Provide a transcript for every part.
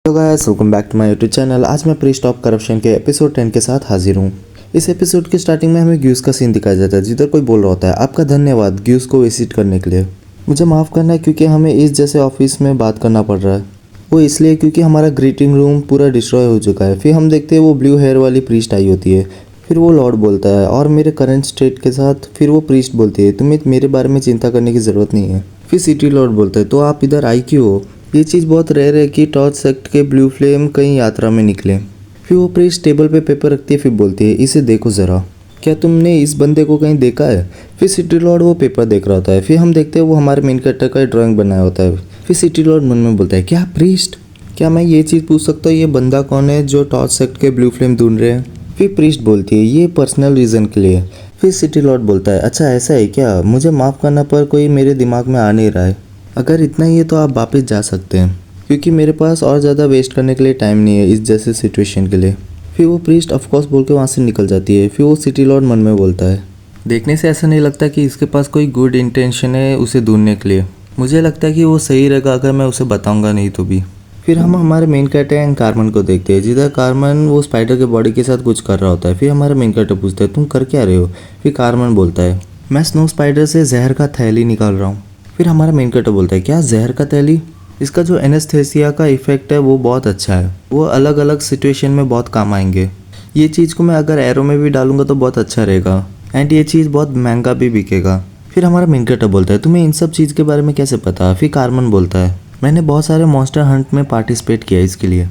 Hello guys, welcome back to my YouTube channel. आज मैं priest of corruption के episode 10 के साथ हाजिर हूँ। इस एपिसोड के स्टार्टिंग में हमें ग्यूस का सीन दिखाया जाता है, जिधर कोई बोल रहा होता है, आपका धन्यवाद ग्यूस को विजिट करने के लिए। मुझे माफ़ करना है क्योंकि हमें इस जैसे ऑफिस में बात करना पड़ रहा है। वो इसलिए क्योंकि हमारा ग्रीटिंग रूम पूरा डिस्ट्रॉय हो चुका है। फिर हम देखते हैं वो ब्लू हेयर वाली प्रीस्ट आई होती है। फिर वो लॉर्ड बोलता है और मेरे करंट स्टेट के साथ फिर वो प्रीस्ट बोलती है, तुम्हें मेरे बारे में चिंता करने की ज़रूरत नहीं है। फिर सिटी लॉर्ड बोलता है, तो आप इधर आई क्यों हो? ये चीज़ बहुत रेयर है कि टॉर्च सेक्ट के ब्लू फ्लेम कहीं यात्रा में निकले। फिर वो प्रीस्ट टेबल पे पेपर रखती है, फिर बोलती है, इसे देखो ज़रा, क्या तुमने इस बंदे को कहीं देखा है? फिर सिटी लॉर्ड वो पेपर देख रहा होता है। फिर हम देखते हैं वो हमारे मेन कैरेक्टर का ड्राइंग बनाया होता है। फिर सिटी लॉर्ड मन में बोलता है, क्या प्रीस्ट, क्या मैं ये चीज़ पूछ सकता हूँ, ये बंदा कौन है जो टॉर्च सेक्ट के ब्लू फ्लेम ढूंढ रहे हैं? फिर प्रीस्ट बोलती है, ये पर्सनल रीज़न के लिए। फिर सिटी लॉर्ड बोलता है, अच्छा ऐसा है क्या? मुझे माफ़ करना पर कोई मेरे दिमाग में आ नहीं रहा है। अगर इतना ही है तो आप वापस जा सकते हैं, क्योंकि मेरे पास और ज़्यादा वेस्ट करने के लिए टाइम नहीं है इस जैसे सिचुएशन के लिए। फिर वो प्रीस्ट ऑफकोर्स बोल के वहाँ से निकल जाती है। फिर वो सिटी लॉर्ड मन में बोलता है, देखने से ऐसा नहीं लगता कि इसके पास कोई गुड इंटेंशन है उसे ढूंढने के लिए। मुझे लगता है कि वो सही रहेगा अगर मैं उसे बताऊंगा नहीं तो भी। फिर हम हमारे मेन कैरेक्टर कार्मन को देखते हैं, जिधर कार्मन वो स्पाइडर के बॉडी के साथ कुछ कर रहा होता है। फिर हमारा मेन कैरेक्टर पूछता है, तुम कर क्या रहे हो? फिर कार्मन बोलता है, मैं स्नो स्पाइडर से जहर का थैली निकाल रहा हूँ। फिर हमारा मेन कैरेक्टर बोलता है, क्या जहर का थैली? इसका जो एनेस्थेसिया का इफेक्ट है वो बहुत अच्छा है, वो अलग अलग सिचुएशन में बहुत काम आएंगे। ये चीज़ को मैं अगर एरो में भी डालूंगा तो बहुत अच्छा रहेगा एंड ये चीज़ बहुत महंगा भी बिकेगा। फिर हमारा मेन कैरेक्टर बोलता है, तुम्हें इन सब चीज़ के बारे में कैसे पता? फिर कार्मन बोलता है, मैंने बहुत सारे मॉन्स्टर हंट में पार्टिसिपेट किया, इसके लिए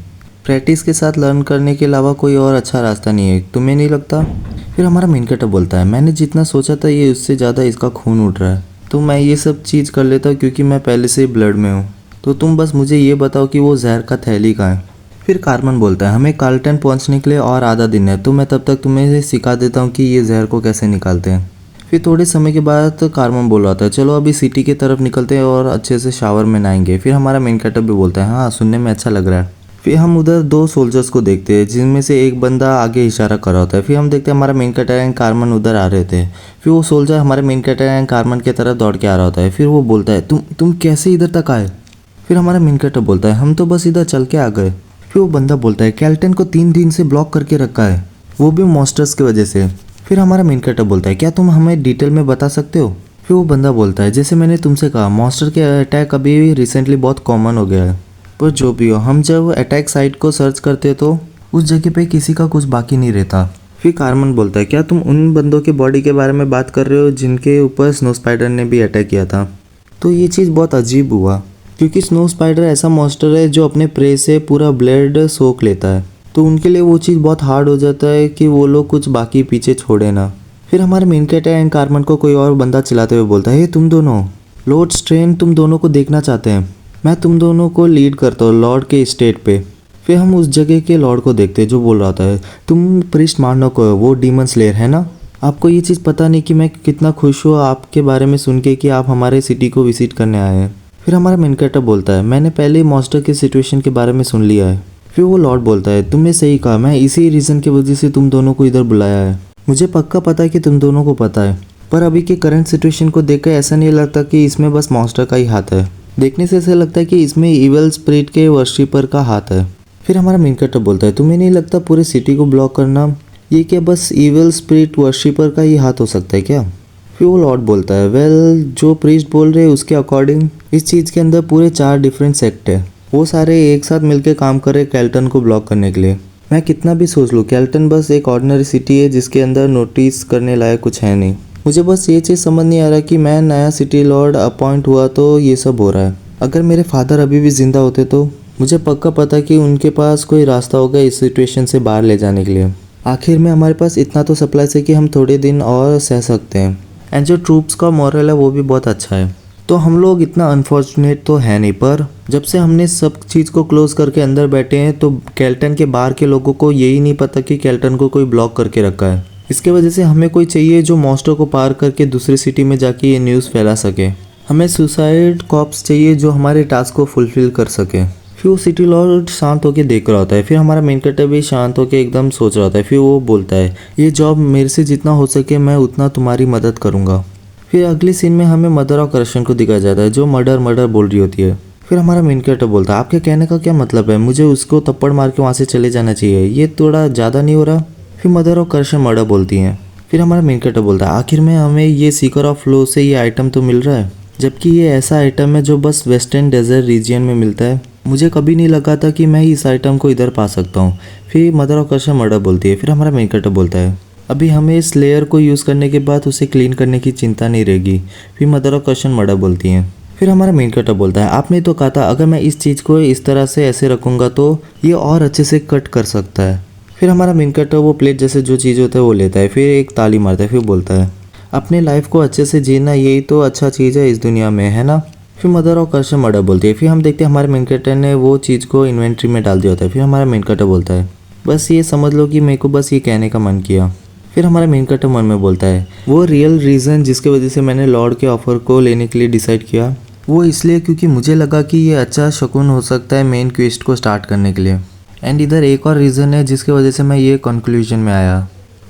प्रैक्टिस के साथ लर्न करने के अलावा कोई और अच्छा रास्ता नहीं है, तुम्हें नहीं लगता? फिर हमारा मेन कैरेक्टर बोलता है, मैंने जितना सोचा था ये उससे ज़्यादा इसका खून उठ रहा है, तो मैं ये सब चीज़ कर लेता हूँ क्योंकि मैं पहले से ही ब्लड में हूँ। तो तुम बस मुझे ये बताओ कि वो जहर का थैली कहाँ है? फिर कार्मन बोलता है, हमें कार्ल्टन पहुँचने के लिए और आधा दिन है, तो मैं तब तक तुम्हें सिखा देता हूँ कि ये जहर को कैसे निकालते हैं। फिर थोड़े समय के बाद कार्मन बोल रहा था, चलो अभी सिटी की तरफ निकलते हैं और अच्छे से शावर में नहाएंगे। फिर हमारा मेन कैरेक्टर भी बोलता है, हाँ सुनने में अच्छा लग रहा है। फिर हम उधर दो सोल्जर्स को देखते हैं, जिनमें से एक बंदा आगे इशारा कर रहा होता है। फिर हम देखते हैं हमारा मेन कैरेक्टर एंड कार्मन उधर आ रहे थे। फिर वो सोल्जर हमारे मेन कैरेक्टर एंड कार्मन की तरफ दौड़ के आ रहा होता है। फिर वो बोलता है, तुम कैसे इधर तक आए? फिर हमारा मेन कैरेक्टर बोलता है, हम तो बस इधर चल के आ गए। फिर वो बंदा बोलता है, कैल्टन को 3 दिन से ब्लॉक करके रखा है, वो भी मॉन्स्टर्स की वजह से। फिर हमारा मेन कैरेक्टर बोलता है, क्या तुम हमें डिटेल में बता सकते हो? फिर वो बंदा बोलता है, जैसे मैंने तुमसे कहा, मॉन्स्टर के अटैक अभी रिसेंटली बहुत कॉमन हो गया है, पर जो भी हो, हम जब अटैक साइट को सर्च करते तो उस जगह पे किसी का कुछ बाकी नहीं रहता। फिर कार्मन बोलता है, क्या तुम उन बंदों के बॉडी के बारे में बात कर रहे हो जिनके ऊपर स्नो स्पाइडर ने भी अटैक किया था? तो ये चीज़ बहुत अजीब हुआ, क्योंकि स्नो स्पाइडर ऐसा मॉन्स्टर है जो अपने प्रे से पूरा ब्लड सोख लेता है, तो उनके लिए वो चीज़ बहुत हार्ड हो जाता है कि वो लोग कुछ बाकी पीछे छोड़े ना। फिर हमारे मेन कैरेक्टर एंड कार्मन को कोई और बंदा चिल्लाते हुए बोलता है, तुम दोनों, लॉर्ड स्ट्रेन तुम दोनों को देखना चाहते हैं, मैं तुम दोनों को लीड करता हूँ लॉर्ड के स्टेट पे। फिर हम उस जगह के लॉर्ड को देखते हैं जो बोल रहा था, तुम प्रीस्ट मारनो को वो डीमन स्लेयर है ना? आपको ये चीज़ पता नहीं कि मैं कितना खुश हूँ आपके बारे में सुन के कि आप हमारे सिटी को विजिट करने आए हैं। फिर हमारा मेन कैरेक्टर बोलता है, मैंने पहले ही मॉन्स्टर के सिचुएशन के बारे में सुन लिया है। फिर वो लॉर्ड बोलता है, तुमने सही कहा, मैं इसी रीज़न की वजह से तुम दोनों को इधर बुलाया है। मुझे पक्का पता है कि तुम दोनों को पता है, पर अभी के करंट सिचुएशन को देखकर ऐसा नहीं लगता कि इसमें बस मॉन्स्टर का ही हाथ है। देखने से ऐसा लगता है कि इसमें इविल स्पिरिट के वर्शिपर का हाथ है। फिर हमारा मेन कैरेक्टर बोलता है, तुम्हें नहीं लगता पूरे सिटी को ब्लॉक करना ये क्या बस इविल स्पिरिट वर्शिपर का ही हाथ हो सकता है क्या? फिर वो लॉर्ड बोलता है, वेल जो प्रीस्ट बोल रहे हैं उसके अकॉर्डिंग इस चीज़ के अंदर पूरे 4 डिफरेंट सेक्ट है, वो सारे एक साथ मिलकर काम कर रहे कैल्टन को ब्लॉक करने के लिए। मैं कितना भी सोच लूँ, कैल्टन बस एक ऑर्डिनरी सिटी है जिसके अंदर नोटिस करने लायक कुछ है नहीं। मुझे बस ये चीज़ समझ नहीं आ रहा कि मैं नया सिटी लॉर्ड अपॉइंट हुआ तो ये सब हो रहा है। अगर मेरे फादर अभी भी जिंदा होते तो मुझे पक्का पता कि उनके पास कोई रास्ता होगा इस सिचुएशन से बाहर ले जाने के लिए। आखिर में हमारे पास इतना तो सप्लाई है कि हम थोड़े दिन और सह सकते हैं एंड जो ट्रूप्स का मॉरल है वो भी बहुत अच्छा है। तो हम लोग इतना अनफॉर्चुनेट तो है नहीं, पर जब से हमने सब चीज़ को क्लोज करके अंदर बैठे हैं तो कैल्टन के बाहर के लोगों को यही नहीं पता कि कैल्टन को कोई ब्लॉक करके रखा है। इसके वजह से हमें कोई चाहिए जो मॉन्स्टर को पार करके दूसरी सिटी में जाके ये न्यूज़ फैला सके। हमें सुसाइड कॉप्स चाहिए जो हमारे टास्क को फुलफिल कर सके। फिर वो सिटी लॉर्ड शांत होकर देख रहा होता है। फिर हमारा मेन कैरेक्टर भी शांत होकर एकदम सोच रहा होता है। फिर वो बोलता है, ये जॉब मेरे से जितना हो सके मैं उतना तुम्हारी मदद करूँगा। फिर अगले सीन में हमें मदर ऑफ करप्शन को दिखाया जाता है जो मर्डर बोल रही होती है। फिर हमारा मेन कैरेक्टर बोलता है आपके कहने का क्या मतलब है, मुझे उसको थप्पड़ मार के वहाँ से चले जाना चाहिए, ये थोड़ा ज़्यादा नहीं हो रहा। फिर मदर और कर्शन मर्डर बोलती हैं। फिर हमारा मेन कैरेक्टर बोलता है आखिर में हमें ये सीकर ऑफ फ्लो से ये आइटम तो मिल रहा है, जबकि ये ऐसा आइटम है जो बस वेस्टर्न डेजर्ट रीजन में मिलता है। मुझे कभी नहीं लगा था कि मैं इस आइटम को इधर पा सकता हूँ। फिर मदर और कर्शन मर्डर बोलती है। फिर हमारा मेन कैरेक्टर बोलता है अभी हमें इस लेयर को यूज़ करने के बाद उसे क्लीन करने की चिंता नहीं रहेगी। फिर मदर और कर्शन मर्डर बोलती हैं। फिर हमारा मेन कैरेक्टर बोलता है आपने तो कहा था अगर मैं इस चीज़ को इस तरह से ऐसे रखूँगा तो ये और अच्छे से कट कर सकता है। फिर हमारा मेन कैरेक्टर वो प्लेट जैसे जो चीज़ होता है वो लेता है, फिर एक ताली मारता है, फिर बोलता है अपने लाइफ को अच्छे से जीना यही तो अच्छा चीज़ है इस दुनिया में, है ना। फिर मदर और कर्शन मर्डर बोलती है। फिर हम देखते हैं हमारे मेन कैरेक्टर ने वो चीज़ को इन्वेंट्री में डाल दिया होता है। फिर हमारा मेन कैरेक्टर बोलता है बस ये समझ लो कि मेरे को बस ये कहने का मन किया। फिर हमारा मेन कैरेक्टर मन में बोलता है वो रियल रीज़न जिसके वजह से मैंने लॉर्ड के ऑफ़र को लेने के लिए डिसाइड किया वो इसलिए क्योंकि मुझे लगा कि ये अच्छा शकुन हो सकता है मेन क्वेस्ट को स्टार्ट करने के लिए। एंड इधर एक और रीज़न है जिसके वजह से मैं ये कंक्लूजन में आया,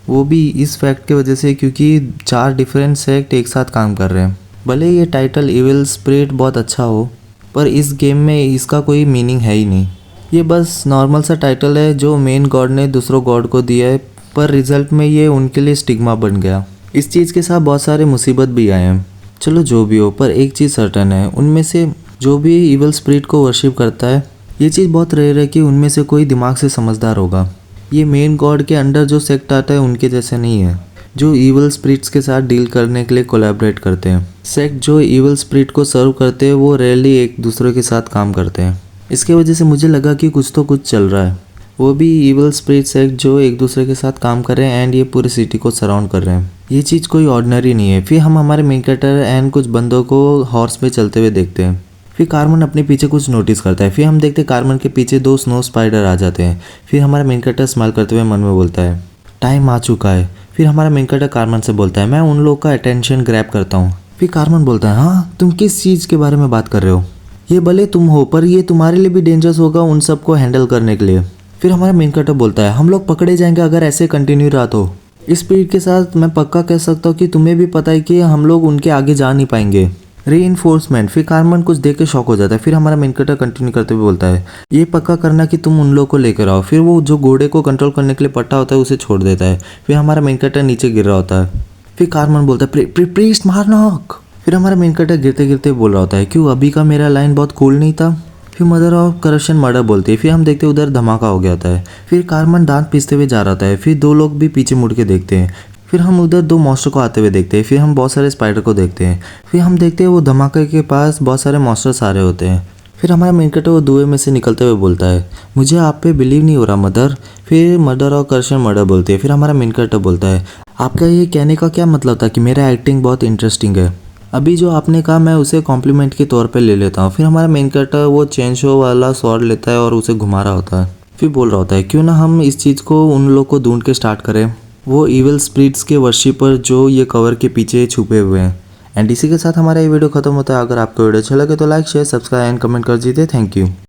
वो भी इस फैक्ट की वजह से क्योंकि 4 डिफरेंट सेक्ट एक साथ काम कर रहे हैं। भले ये टाइटल इविल स्पिरिट बहुत अच्छा हो पर इस गेम में इसका कोई मीनिंग है ही नहीं। ये बस नॉर्मल सा टाइटल है जो मेन गॉड ने दूसरों गॉड को दिया है, पर रिजल्ट में ये उनके लिए स्टिग्मा बन गया। इस चीज़ के साथ बहुत सारे मुसीबत भी आए हैं। चलो जो भी हो, पर एक चीज़ सर्टन है, उनमें से जो भी इविल स्पिरिट को वर्शिप करता है ये चीज़ बहुत रेयर है कि उनमें से कोई दिमाग से समझदार होगा। ये मेन गॉड के अंडर जो सेक्ट आता है उनके जैसे नहीं है जो इविल स्पिरिट्स के साथ डील करने के लिए कोलैबोरेट करते हैं। सेक्ट जो इविल स्पिरिट को सर्व करते हैं वो रेयरली एक दूसरे के साथ काम करते हैं। इसके वजह से मुझे लगा कि कुछ तो कुछ चल रहा है, वो भी इविल स्पिरिट सेक्ट जो एक दूसरे के साथ काम कर रहे हैं एंड ये पूरी सिटी को सराउंड कर रहे हैं। ये चीज़ कोई ऑर्डिनरी नहीं है। फिर हम हमारे मेन कैरेक्टर एंड कुछ बंदों को हॉर्स पे चलते हुए देखते हैं। फिर कार्मन अपने पीछे कुछ नोटिस करता है। फिर हम देखते हैं कार्मन के पीछे 2 स्नो स्पाइडर आ जाते हैं। फिर हमारा मेन कैरेक्टर स्माइल करते हुए मन में बोलता है टाइम आ चुका है। फिर हमारा मेन कैरेक्टर कार्मन से बोलता है मैं उन लोग का अटेंशन ग्रैब करता हूँ। फिर कार्मन बोलता है हाँ तुम किस चीज़ के बारे में बात कर रहे हो, ये भले तुम हो पर ये तुम्हारे लिए भी डेंजरस होगा उन सबको हैंडल करने के लिए। फिर हमारा मेन कैरेक्टर बोलता है हम लोग पकड़े जाएंगे अगर ऐसे कंटिन्यू रहा तो। इस स्पीड के साथ मैं पक्का कह सकता हूँ कि तुम्हें भी पता है कि हम लोग उनके आगे जा नहीं पाएंगे। रीइंफोर्समेंट। फिर कार्मन कुछ देख के शॉक हो जाता है। फिर हमारा मेन कैरेक्टर कंटिन्यू करते हुए बोलता है ये पक्का करना कि तुम उन लोग को लेकर आओ। फिर वो जो घोड़े को कंट्रोल करने के लिए पट्टा होता है उसे छोड़ देता है। फिर हमारा मेन कैरेक्टर नीचे गिर रहा होता है। फिर कार्मन बोलता है प्रीस्ट मारनॉक। फिर हमारा मेन कैरेक्टर गिरते गिरते बोल रहा होता है क्यों अभी का मेरा लाइन बहुत कूल नहीं था। फिर मदर और कर्शन मर्डर बोलती है। फिर हम देखते उधर धमाका हो गया होता है। फिर कार्मन दांत पीसते हुए जा रहा होता है। फिर 2 लोग भी पीछे मुड़ के देखते हैं। फिर हम उधर 2 मॉन्स्टर को आते हुए देखते हैं। फिर हम बहुत सारे स्पाइडर को देखते हैं। फिर हम देखते हैं वो धमाके के पास बहुत सारे मॉन्स्टर्स आ रहे होते हैं। फिर हमारा मेन कैरेक्टर वो धुएं में से निकलते हुए बोलता है मुझे आप पे बिलीव नहीं हो रहा मदर। फिर मदर और कर्शन मर्डर बोलती है। फिर हमारा मेन कैरेक्टर बोलता है आपका ये कहने का क्या मतलब था कि मेरा एक्टिंग बहुत इंटरेस्टिंग है, अभी जो आपने कहा मैं उसे कॉम्प्लीमेंट के तौर पे ले लेता हूँ। फिर हमारा मेन कैरेक्टर वो चेन शो वाला स्वॉर्ड लेता है और उसे घुमा रहा होता है। फिर बोल रहा होता है क्यों ना हम इस चीज़ को उन लोग को ढूंढ के स्टार्ट करें, वो इविल स्पिरिट्स के वर्शिपर जो ये कवर के पीछे छुपे हुए हैं। एंड इसी के साथ हमारा ये वीडियो खत्म होता है। अगर आपको वीडियो अच्छा लगे तो like share subscribe and comment कर दीजिए। Thank you.